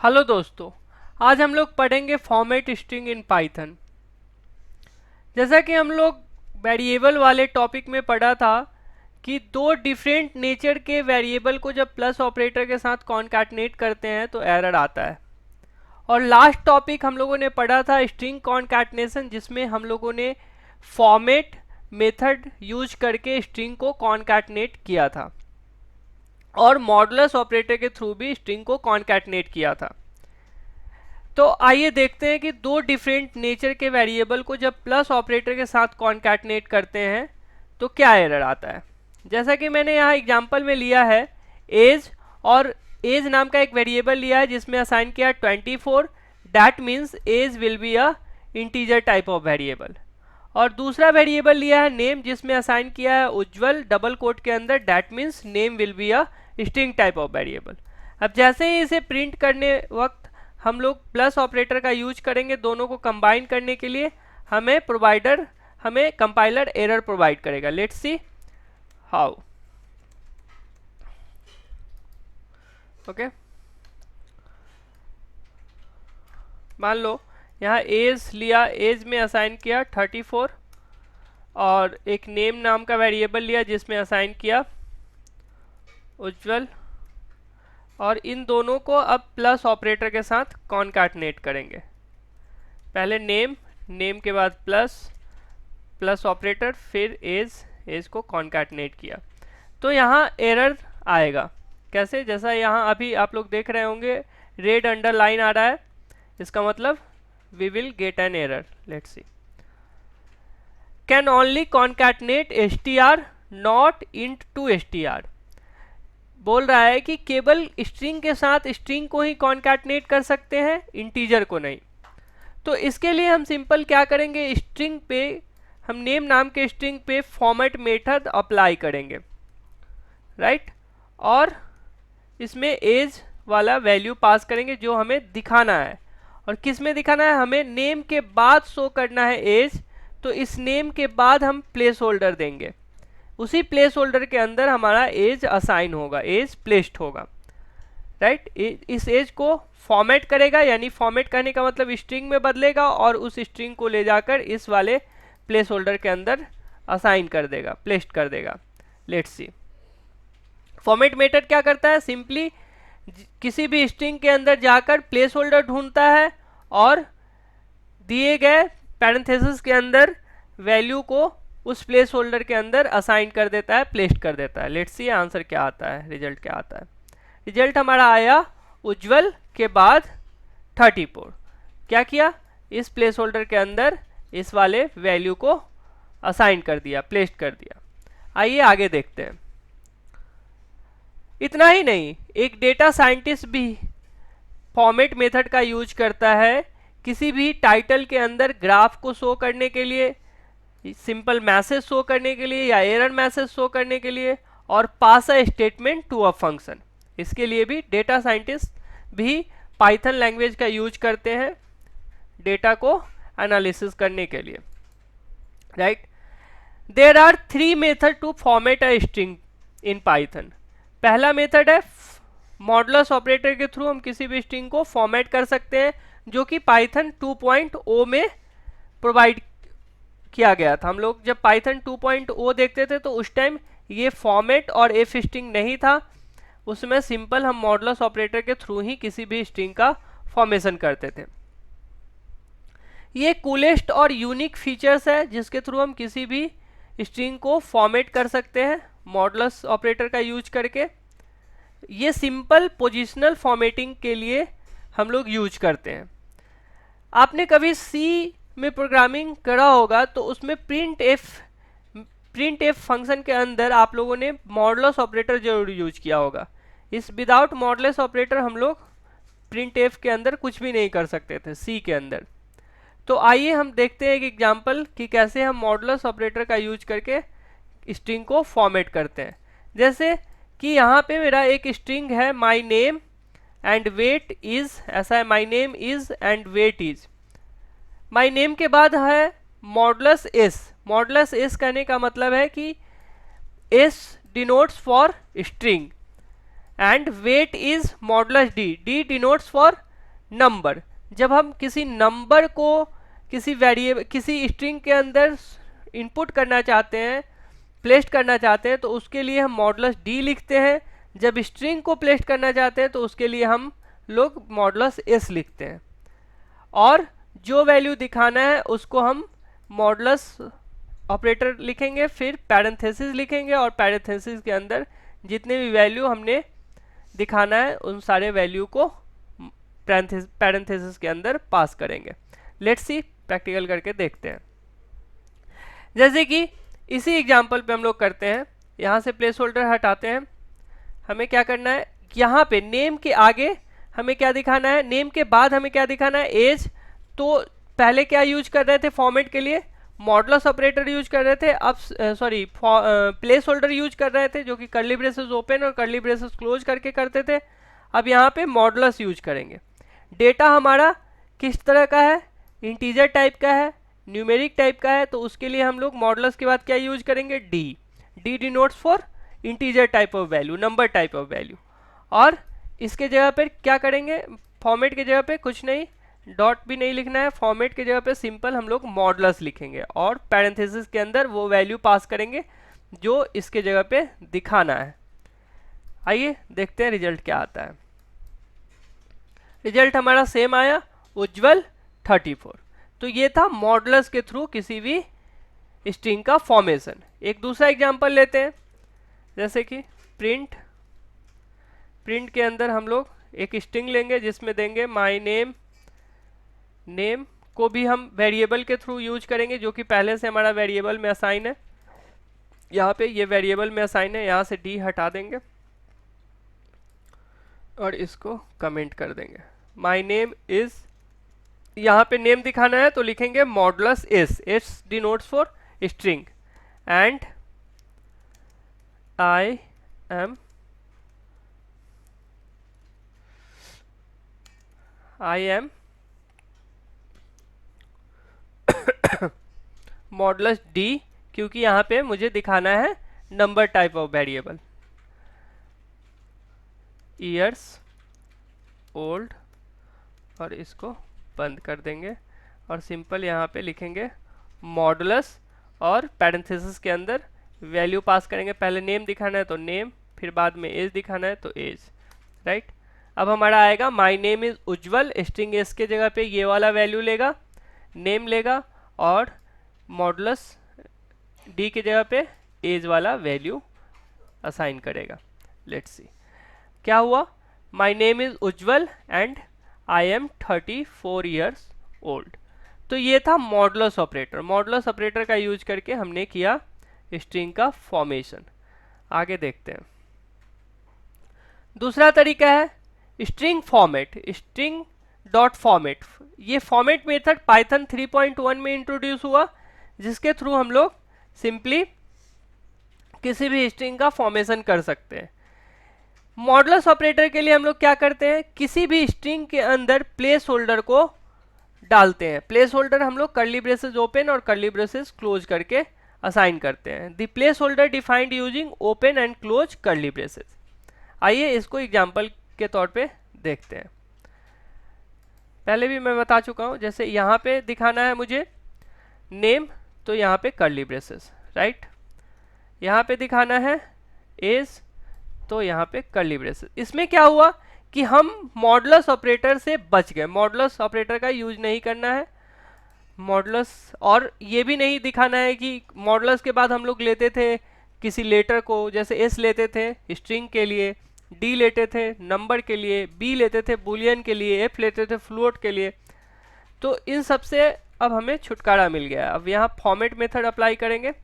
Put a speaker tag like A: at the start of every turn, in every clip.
A: Hello दोस्तों, आज हम लोग पढ़ेंगे फॉर्मेट स्ट्रिंग इन पाइथन। जैसा कि हम लोग वेरिएबल वाले टॉपिक में पढ़ा था कि दो डिफरेंट नेचर के वेरिएबल को जब प्लस ऑपरेटर के साथ कॉन्कैटिनेट करते हैं तो एरर आता है। और लास्ट टॉपिक हम लोगों ने पढ़ा था स्ट्रिंग कॉन्कैटिनेशन, जिसमें हम लोगों ने फॉर्मेट मेथड यूज करके स्ट्रिंग को कॉन्कैटिनेट किया था और मॉडुलस ऑपरेटर के थ्रू भी स्ट्रिंग को कॉन्कैटिनेट किया था। तो आइए देखते हैं कि दो डिफरेंट नेचर के वेरिएबल को जब प्लस ऑपरेटर के साथ कॉन्कैटिनेट करते हैं तो क्या एरर आता है। जैसा कि मैंने यहाँ एग्जांपल में लिया है एज, और एज नाम का एक वेरिएबल लिया है जिसमें असाइन किया 24। That means age will be a integer type of variable. और दूसरा वेरिएबल लिया है नेम, जिसमें असाइन किया है उज्जवल डबल कोट के अंदर। That means name will be a string type of variable. अब जैसे ही इसे प्रिंट करने वक्त हम लोग प्लस ऑपरेटर का यूज करेंगे दोनों को कंबाइन करने के लिए, हमें कंपाइलर एरर प्रोवाइड करेगा। Let's see how. ओके, मान लो यहाँ एज लिया, एज में असाइन किया 34 और एक नेम नाम का वेरिएबल लिया जिसमें असाइन किया उज्जवल, और इन दोनों को अब प्लस ऑपरेटर के साथ कॉन्कैटिनेट करेंगे। पहले नेम के बाद प्लस ऑपरेटर, फिर एज को कॉन्कैटिनेट किया। तो यहाँ एरर आएगा कैसे, जैसा यहाँ अभी आप लोग देख रहे होंगे रेड अंडरलाइन आ रहा है, इसका मतलब we will get an error. Let's see, can only concatenate str not int to str। बोल रहा है कि केवल स्ट्रिंग के साथ स्ट्रिंग को ही कॉन्कैटिनेट कर सकते हैं, इंटीजर को नहीं। तो इसके लिए हम सिंपल क्या करेंगे, स्ट्रिंग पे हम नेम नाम के स्ट्रिंग पे फॉर्मेट मेथड अप्लाई करेंगे, राइट। और इसमें एज वाला वैल्यू पास करेंगे जो हमें दिखाना है। और किस में दिखाना है, हमें नेम के बाद शो करना है एज, तो इस नेम के बाद हम प्लेस होल्डर देंगे, उसी प्लेस होल्डर के अंदर हमारा एज असाइन होगा, एज प्लेस्ड होगा, राइट। इस एज को फॉर्मेट करेगा, यानी फॉर्मेट करने का मतलब स्ट्रिंग में बदलेगा और उस स्ट्रिंग को ले जाकर इस वाले प्लेस होल्डर के अंदर असाइन कर देगा, प्लेस्ड कर देगा। लेट्स सी, फॉर्मेट मेथड क्या करता है, सिंपली किसी भी स्ट्रिंग के अंदर जाकर प्लेस होल्डर ढूंढता है और दिए गए पैरेंथेसिस के अंदर वैल्यू को उस प्लेस होल्डर के अंदर असाइन कर देता है, प्लेस्ड कर देता है। लेट्स सी आंसर क्या आता है, रिजल्ट क्या आता है। रिजल्ट हमारा आया उज्जवल के बाद 34। क्या किया, इस प्लेस होल्डर के अंदर इस वाले वैल्यू को असाइन कर दिया, प्लेस्ड कर दिया। आइए आगे देखते हैं। इतना ही नहीं, एक डेटा साइंटिस्ट भी फॉर्मेट मेथड का यूज करता है किसी भी टाइटल के अंदर ग्राफ को शो करने के लिए, सिंपल मैसेज शो करने के लिए या एरर मैसेज शो करने के लिए, और pass a statement to a function. इसके लिए भी डेटा साइंटिस्ट भी पाइथन लैंग्वेज का यूज करते हैं डेटा को एनालिसिस करने के लिए, right. There are 3 method to format a string in Python. पहला मेथड है मॉडुलस ऑपरेटर के थ्रू हम किसी भी स्ट्रिंग को फॉर्मेट कर सकते हैं, जो कि पाइथन 2.0 में प्रोवाइड किया गया था। हम लोग जब पाइथन 2.0 देखते थे तो उस टाइम ये फॉर्मेट और इफ स्ट्रिंग नहीं था, उसमें सिंपल हम मॉडुलस ऑपरेटर के थ्रू ही किसी भी स्ट्रिंग का फॉर्मेशन करते थे। ये कूलेस्ट और यूनिक फीचर्स है जिसके थ्रू हम किसी भी स्ट्रिंग को फॉर्मेट कर सकते हैं मॉडुलस ऑपरेटर का यूज करके। ये सिंपल पोजिशनल फॉर्मेटिंग के लिए हम लोग यूज करते हैं। आपने कभी सी में प्रोग्रामिंग करा होगा तो उसमें प्रिंट एफ फंक्शन के अंदर आप लोगों ने मॉडुलस ऑपरेटर जरूर यूज किया होगा। इस विदाउट मॉडुलस ऑपरेटर हम लोग प्रिंट एफ के अंदर कुछ भी नहीं कर सकते थे सी के अंदर। तो आइए हम देखते हैं एक एग्जांपल कि कैसे हम मॉडुलस ऑपरेटर का यूज करके स्ट्रिंग को फॉर्मेट करते हैं। जैसे कि यहाँ पे मेरा एक स्ट्रिंग है my name and weight is, ऐसा है my name is and weight is. My name के बाद है मॉडुलस एस। मॉडुलस एस कहने का मतलब है कि s denotes for string, and weight is modulus d, d denotes for number, जब हम किसी नंबर को किसी वेरिएबल किसी स्ट्रिंग के अंदर इनपुट करना चाहते हैं, प्लेस करना चाहते हैं, तो उसके लिए हम मॉडुलस डी लिखते हैं। जब स्ट्रिंग को प्लेस करना चाहते हैं तो उसके लिए हम लोग मॉडुलस एस लिखते हैं। और जो वैल्यू दिखाना है उसको हम मॉडुलस ऑपरेटर लिखेंगे, फिर पैरेंथेसिस लिखेंगे, और पैरेंथेसिस के अंदर जितने भी वैल्यू हमने दिखाना है उन सारे वैल्यू को पैरेंथेसिस के अंदर पास करेंगे। लेट्स सी, प्रैक्टिकल करके देखते हैं। जैसे कि इसी एग्जांपल पे हम लोग करते हैं, यहाँ से प्लेस होल्डर हटाते हैं। हमें क्या करना है, यहाँ पे नेम के आगे हमें क्या दिखाना है, नेम के बाद हमें क्या दिखाना है, एज। तो पहले क्या यूज कर रहे थे फॉर्मेट के लिए, मॉडुलस ऑपरेटर यूज कर रहे थे। अब सॉरी प्लेस होल्डर यूज कर रहे थे, जो कि कर्ली ब्रेसेस ओपन और कर्ली ब्रेसेस क्लोज करके करते थे। अब यहाँ पे मॉडुलस यूज करेंगे। डेटा हमारा किस तरह का है, इंटीजर टाइप का है, न्यूमेरिक टाइप का है, तो उसके लिए हम लोग मॉडुलस के बाद क्या यूज करेंगे, D. D denotes for integer type of value, number type of value. और इसके जगह पर क्या करेंगे, फॉर्मेट के जगह पे कुछ नहीं, डॉट भी नहीं लिखना है, फॉर्मेट के जगह पे सिंपल हम लोग मॉडुलस लिखेंगे और पैरेंथेसिस के अंदर वो वैल्यू पास करेंगे जो इसके जगह पे दिखाना है। आइए देखते हैं रिजल्ट क्या आता है। रिजल्ट हमारा सेम आया, उज्जवल 34। तो ये था मॉडुलस के थ्रू किसी भी स्ट्रिंग का फॉर्मेशन। एक दूसरा एग्जांपल लेते हैं, जैसे कि प्रिंट के अंदर हम लोग एक स्ट्रिंग लेंगे जिसमें देंगे माय नेम। नेम को भी हम वेरिएबल के थ्रू यूज करेंगे, जो कि पहले से हमारा वेरिएबल में असाइन है। यहाँ पे ये वेरिएबल में असाइन है, यहाँ से डी हटा देंगे और इसको कमेंट कर देंगे। माय नेम इज, यहाँ पे नेम दिखाना है तो लिखेंगे modulus S. S denotes for string. And I am modulus D, क्योंकि यहाँ पे मुझे दिखाना है number type of variable. Years old, और इसको बंद कर देंगे और सिंपल यहाँ पे लिखेंगे मॉडुलस, और पैरेंथेसिस के अंदर वैल्यू पास करेंगे। पहले नेम दिखाना है तो नेम, फिर बाद में एज दिखाना है तो एज, राइट। अब हमारा आएगा my name is Ujjwal, string S के जगह पे ये वाला वैल्यू लेगा, नेम लेगा, और मॉडुलस डी के जगह पे एज वाला वैल्यू असाइन करेगा। लेट्स सी क्या हुआ, my name is Ujjwal and I am 34 years old. तो ये था मॉडुलस ऑपरेटर। मॉडुलस ऑपरेटर का यूज करके हमने किया स्ट्रिंग का फॉर्मेशन। आगे देखते हैं। दूसरा तरीका है string format, string dot format. ये फॉर्मेट मेथड पाइथन 3.1 में इंट्रोड्यूस हुआ, जिसके थ्रू हम लोग सिंपली किसी भी स्ट्रिंग का फॉर्मेशन कर सकते हैं। मॉडुलस ऑपरेटर के लिए हम लोग क्या करते हैं, किसी भी स्ट्रिंग के अंदर प्लेस होल्डर को डालते हैं। प्लेस होल्डर हम लोग कर्ली ब्रेसेस ओपन और कर्ली ब्रेसेस क्लोज करके असाइन करते हैं। The place holder defined using open and close curly braces. आइए इसको एग्जांपल के तौर पे देखते हैं। पहले भी मैं बता चुका हूं, जैसे यहाँ पे दिखाना है मुझे नेम, तो यहाँ पे कर्ली ब्रेसेस, राइट। यहाँ पे दिखाना है एज, तो यहाँ पे कर्ली ब्रेसेस। इसमें क्या हुआ कि हम मॉडुलस ऑपरेटर से बच गए। मॉडुलस ऑपरेटर का यूज नहीं करना है मॉडुलस, और ये भी नहीं दिखाना है कि मॉडुलस के बाद हम लोग लेते थे किसी लेटर को, जैसे एस लेते थे स्ट्रिंग के लिए, डी लेते थे नंबर के लिए, बी लेते थे बुलियन के लिए, एफ लेते थे फ्लोट के लिए। तो इन सब से अब हमें छुटकारा मिल गया। अब यहाँ फॉर्मेट मेथड अप्लाई करेंगे,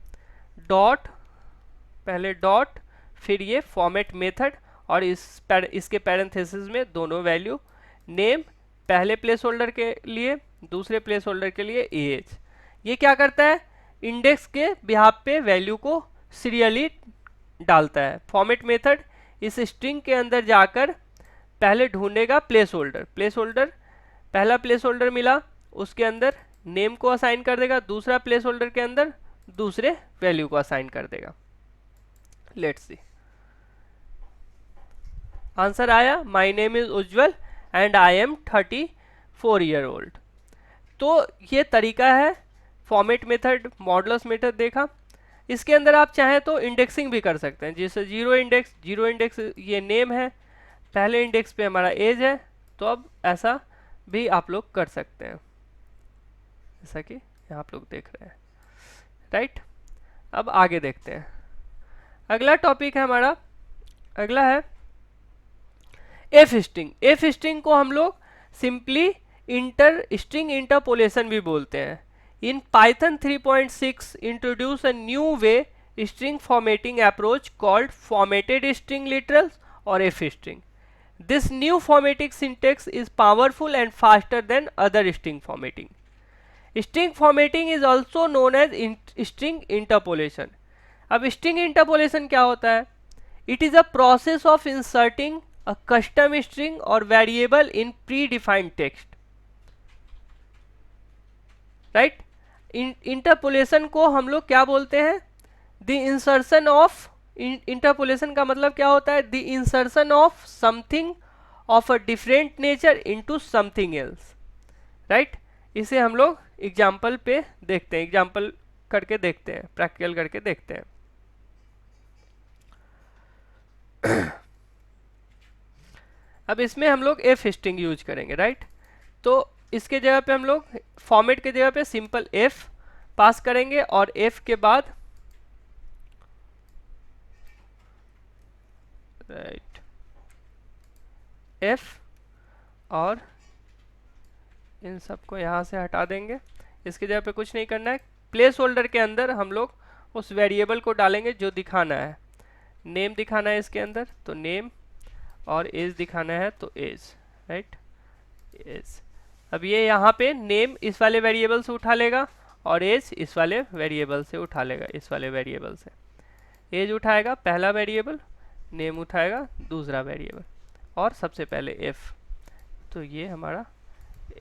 A: डॉट, पहले डॉट, फिर ये फॉर्मेट मेथड, और इसके पैरेंथेसिस में दोनों वैल्यू, नेम पहले प्लेस होल्डर के लिए, दूसरे प्लेस होल्डर के लिए एज। ये क्या करता है, इंडेक्स के बिहाफ पे वैल्यू को सीरियली डालता है। फॉर्मेट मेथड इस स्ट्रिंग के अंदर जाकर पहले ढूंढेगा प्लेस होल्डर। प्लेस होल्डर, पहला प्लेस होल्डर मिला उसके अंदर नेम को असाइन कर देगा, दूसरा प्लेस होल्डर के अंदर दूसरे वैल्यू को असाइन कर देगा। लेट्स सी, आंसर आया my name is Ujjwal and I am 34 year old. तो ये तरीका है फॉर्मेट मेथड, मॉडुलस मेथड देखा। इसके अंदर आप चाहें तो इंडेक्सिंग भी कर सकते हैं, जैसे जीरो इंडेक्स ये नेम है, पहले इंडेक्स पे हमारा एज है, तो अब ऐसा भी आप लोग कर सकते हैं, जैसा कि यहाँ आप लोग देख रहे हैं, राइट। अब आगे देखते हैं, अगला टॉपिक है हमारा, अगला है एफ स्ट्रिंग। एफ स्ट्रिंग को हम लोग सिंपली स्ट्रिंग इंटरपोलेशन भी बोलते हैं। In Python 3.6 introduce a new way string formatting approach called formatted string literals और F string. This new formatting syntax is powerful and faster than other string formatting. String formatting is also known as string interpolation. अब string interpolation क्या होता है? It is a process of inserting a custom string or variable in predefined text, right? Interpolation को हम लोग क्या बोलते हैं? द इंसर्शन ऑफ, इंटरपोलेशन का मतलब क्या होता है? The insertion of something of a different nature into something else, right. इसे हम लोग एग्जाम्पल पे देखते हैं, एग्जाम्पल करके देखते हैं, प्रैक्टिकल करके देखते हैं। अब इसमें हम लोग एफ स्ट्रिंग यूज करेंगे, राइट। तो इसके जगह पे हम लोग फॉर्मेट के जगह पे सिंपल एफ पास करेंगे और एफ के बाद राइट एफ, और इन सबको यहाँ से हटा देंगे। इसके जगह पे कुछ नहीं करना है, प्लेस होल्डर के अंदर हम लोग उस वेरिएबल को डालेंगे जो दिखाना है। नेम दिखाना है इसके अंदर तो नेम, और एज दिखाना है तो एज, राइट एज। अब ये यहाँ पे नेम इस वाले वेरिएबल से उठा लेगा और एज इस वाले वेरिएबल से उठा लेगा, इस वाले वेरिएबल से एज उठाएगा पहला वेरिएबल, नेम उठाएगा दूसरा वेरिएबल, और सबसे पहले एफ। तो ये हमारा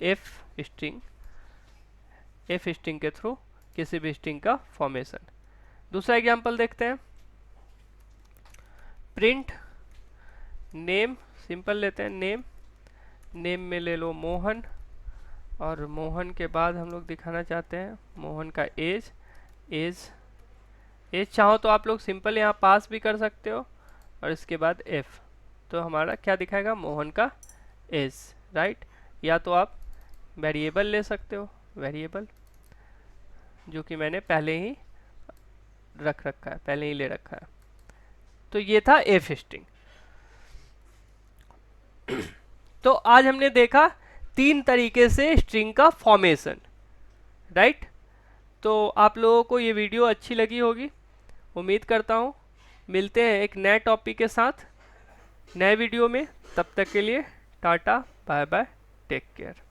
A: एफ स्ट्रिंग के थ्रू किसी भी स्ट्रिंग का फॉर्मेशन। दूसरा एग्जांपल देखते हैं, प्रिंट नेम, सिंपल लेते हैं नेम, नेम में ले लो मोहन, और मोहन के बाद हम लोग दिखाना चाहते हैं मोहन का एज। एज चाहो तो आप लोग सिंपल यहाँ पास भी कर सकते हो, और इसके बाद एफ, तो हमारा क्या दिखाएगा? मोहन का एज, राइट। या तो आप वेरिएबल ले सकते हो, वेरिएबल जो कि मैंने पहले ही रख रखा है, पहले ही ले रखा है। तो ये था एफ स्ट्रिंग। तो आज हमने देखा 3 तरीके से स्ट्रिंग का फॉर्मेशन, राइट। तो आप लोगों को ये वीडियो अच्छी लगी होगी, उम्मीद करता हूँ। मिलते हैं एक नए टॉपिक के साथ नए वीडियो में, तब तक के लिए tata bye bye, take care.